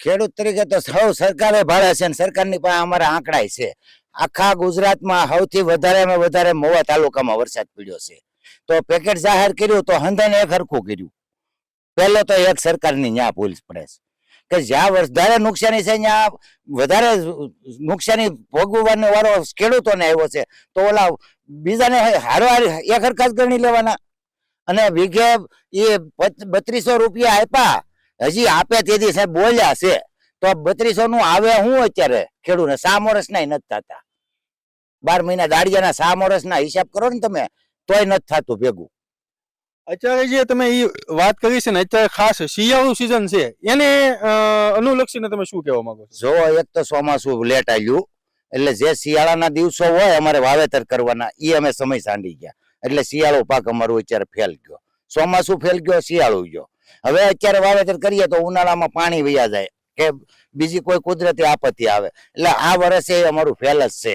ખેડૂત તરીકે તો સૌ સરકારે ભાડે છે ને સરકારની પાસે અમારા આંકડા છે. આખા ગુજરાતમાં સૌથી વધારે મહુવા તાલુકામાં વરસાદ પડ્યો છે. તો પેકેટ જાહેર કર્યું તો હંધાને એક હરખું કર્યું. પહેલો તો એક સરકારની ન્યા ભૂલ પડે છે કે જ્યાં વધારે નુકસાની છે ત્યાં વધારે નુકસાની ભોગવવાનો વારો ખેડૂતોને આવ્યો છે. તો ઓલા બીજાને હારવાર એક હરખા જ ગણી લેવાના. અને વીઘે એ 3200 રૂપિયા આપ્યા, હજી આપે તેથી સાહેબ બોલ્યા છે. તો 3200 નું આવે હું અત્યારે ખેડૂતને 6 વર્ષના નથી થતા. 12 મહિના દાડિયાના 6 વર્ષના હિસાબ કરો ને તમે, તોય નથી થતું ભેગું. અત્યારે જે તમે એ વાત કરી છે ને, અત્યારે ખાસ શિયાળુ સિઝન છે, એને અનુલક્ષીને તમે શું કહેવા માંગો છો? જો એક તો ચોમાસું લેટ આવ્યું, એટલે જે શિયાળાના દિવસો હોય અમારે વાવેતર કરવાના એ અમે સમય સાંડી ગયા. એટલે શિયાળો પાક અમારો અત્યારે ફેલ ગયો. ચોમાસું ફેલ ગયો, શિયાળું ગયો. હવે અત્યારે વાવેતર કરીએ તો ઉનાળામાં પાણી વયા જાય કે બીજી કોઈ કુદરતી આપત્તિ આવે. એટલે આ વર્ષે અમારું ફેલ જ છે.